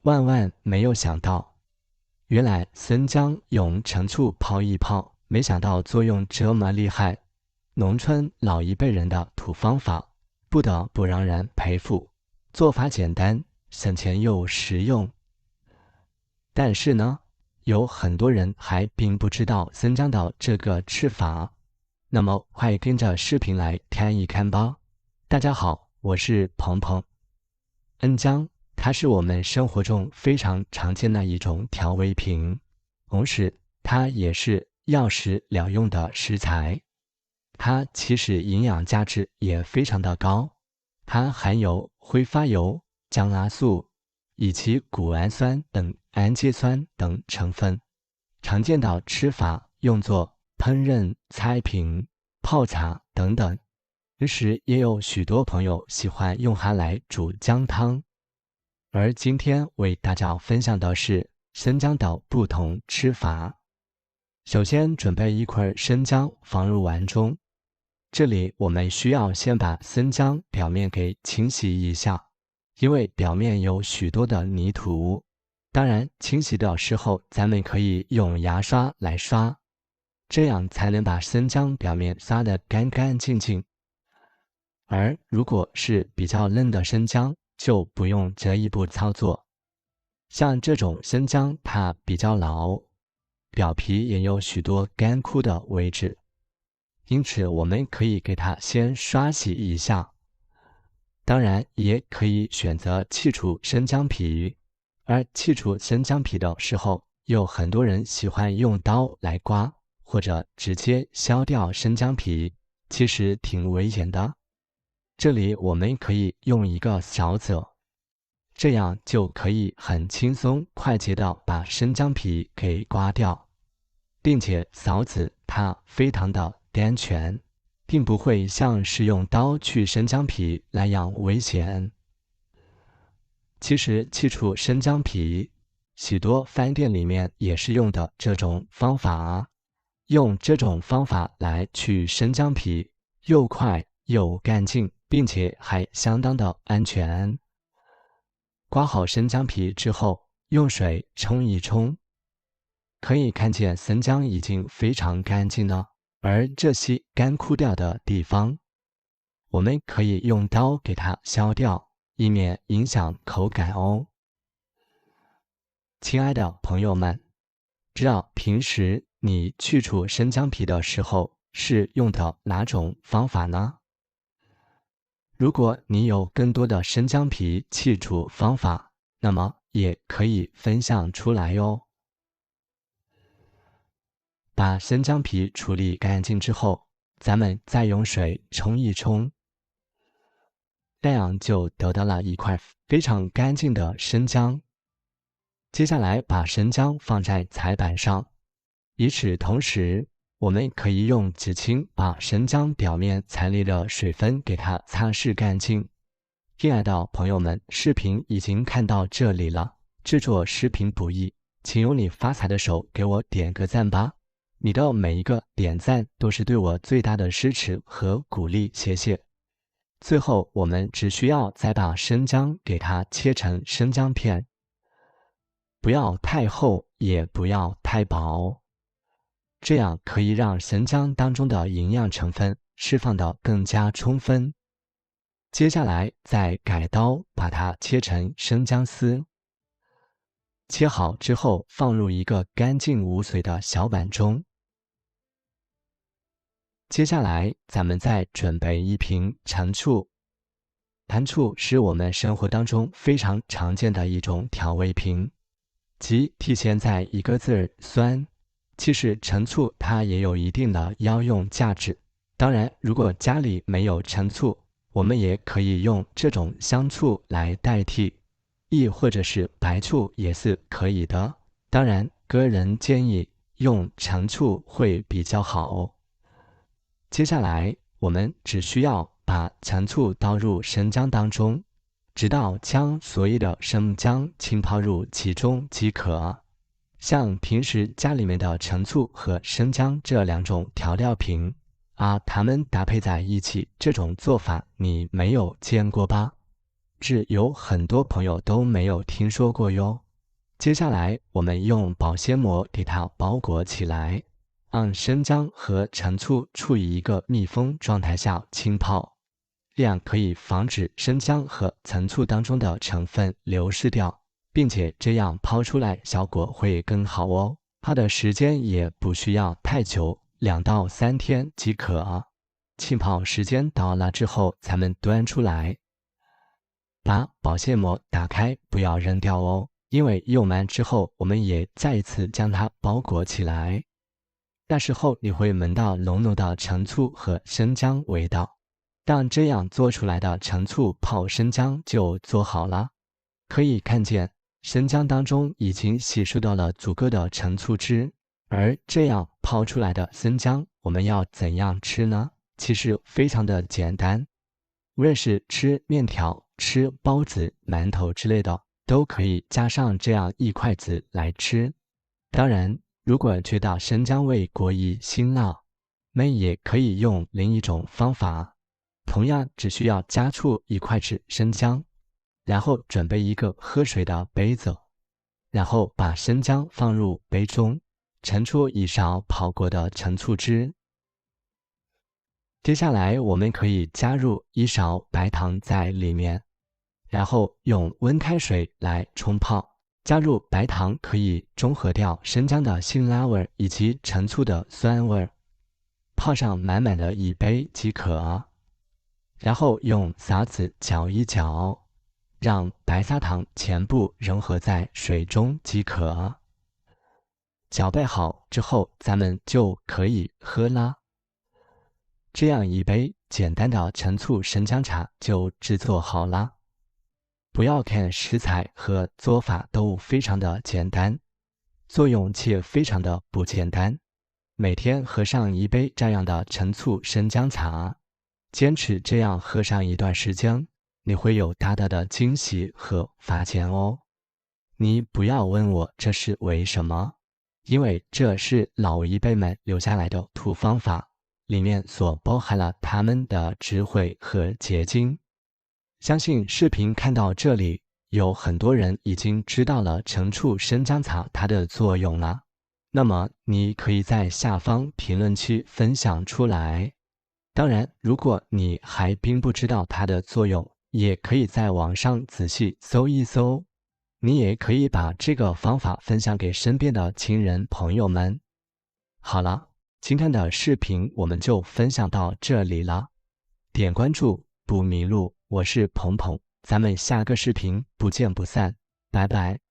万万没有想到，原来生姜用陈醋泡一泡，没想到作用这么厉害。农村老一辈人的土方法，不得不让人佩服。做法简单，省钱又实用。但是呢，有很多人还并不知道生姜的这个吃法。那么快跟着视频来看一看吧。大家好，我是鹏鹏。恩姜，它是我们生活中非常常见的一种调味品，同时它也是药食疗用的食材。它其实营养价值也非常的高，它含有挥发油、姜阿素以及谷氨酸等氨基酸等成分。常见的吃法用作烹饪、菜品、泡茶等等。同时也有许多朋友喜欢用它来煮姜汤。而今天为大家分享的是生姜的不同吃法。首先准备一块生姜放入碗中，这里我们需要先把生姜表面给清洗一下，因为表面有许多的泥土。当然清洗的时候咱们可以用牙刷来刷，这样才能把生姜表面刷得干干净净。而如果是比较嫩的生姜，就不用这一步操作。像这种生姜它比较老，表皮也有许多干枯的位置，因此我们可以给它先刷洗一下。当然也可以选择去除生姜皮，而去除生姜皮的时候，有很多人喜欢用刀来刮，或者直接削掉生姜皮，其实挺危险的。这里我们可以用一个勺子，这样就可以很轻松快捷地把生姜皮给刮掉，并且勺子它非常的安全，并不会像是用刀去生姜皮那样危险。其实去除生姜皮，许多饭店里面也是用的这种方法。用这种方法来去生姜皮，又快又干净，并且还相当的安全。刮好生姜皮之后，用水冲一冲，可以看见生姜已经非常干净了。而这些干枯掉的地方，我们可以用刀给它削掉，以免影响口感哦。亲爱的朋友们，知道平时你去除生姜皮的时候是用的哪种方法呢？如果你有更多的生姜皮去除方法，那么也可以分享出来哟。把生姜皮处理干净之后，咱们再用水冲一冲，这样就得到了一块非常干净的生姜。接下来把生姜放在菜板上，与此同时，我们可以用纸巾把生姜表面残留的水分给它擦拭干净。亲爱的朋友们，视频已经看到这里了，制作视频不易，请用你发财的手给我点个赞吧。你的每一个点赞都是对我最大的支持和鼓励，谢谢。最后我们只需要再把生姜给它切成生姜片，不要太厚，也不要太薄，这样可以让生姜当中的营养成分释放得更加充分。接下来再改刀把它切成生姜丝，切好之后放入一个干净无水的小碗中。接下来咱们再准备一瓶陈醋。陈醋是我们生活当中非常常见的一种调味品，即体现在一个字酸。其实陈醋它也有一定的药用价值，当然如果家里没有陈醋，我们也可以用这种香醋来代替，亦或者是白醋也是可以的。当然个人建议用陈醋会比较好。接下来我们只需要把陈醋倒入生姜当中，直到将所有的生姜浸泡入其中即可。像平时家里面的陈醋和生姜这两种调料品它们搭配在一起，这种做法你没有见过吧？是有很多朋友都没有听说过哟。接下来我们用保鲜膜给它包裹起来，让生姜和陈醋处于一个密封状态下浸泡，这样可以防止生姜和陈醋当中的成分流失掉，并且这样泡出来效果会更好哦。泡的时间也不需要太久，2到3天即可。浸泡时间到了之后，咱们端出来，把保鲜膜打开，不要扔掉哦，因为用完之后，我们也再一次将它包裹起来。那时候你会闻到浓浓的陈醋和生姜味道，但这样做出来的陈醋泡生姜就做好了。可以看见生姜当中已经吸收到了足够的陈醋汁，而这样泡出来的生姜，我们要怎样吃呢？其实非常的简单，无论是吃面条、吃包子、馒头之类的，都可以加上这样1筷子来吃。当然，如果觉得生姜味过于辛辣，我们也可以用另一种方法，同样只需要加醋1筷子生姜，然后准备一个喝水的杯子，然后把生姜放入杯中，盛出1勺泡过的陈醋汁。接下来我们可以加入1勺白糖在里面，然后用温开水来冲泡。加入白糖可以中和掉生姜的辛辣味以及陈醋的酸味，泡上满满的1杯即可。然后用砂子搅一搅，让白砂糖全部融合在水中即可。搅拌好之后，咱们就可以喝啦。这样1杯简单的陈醋生姜茶就制作好啦。不要看食材和做法都非常的简单，作用却非常的不简单。每天喝上1杯这样的陈醋生姜茶，坚持这样喝上一段时间，你会有大大的惊喜和发现哦。你不要问我这是为什么，因为这是老一辈们留下来的土方法，里面所包含了他们的智慧和结晶。相信视频看到这里，有很多人已经知道了陈醋生姜茶它的作用了。那么你可以在下方评论区分享出来。当然，如果你还并不知道它的作用，也可以在网上仔细搜一搜。你也可以把这个方法分享给身边的亲人朋友们。好了，今天的视频我们就分享到这里了。点关注不迷路，我是鹏鹏，咱们下个视频不见不散，拜拜。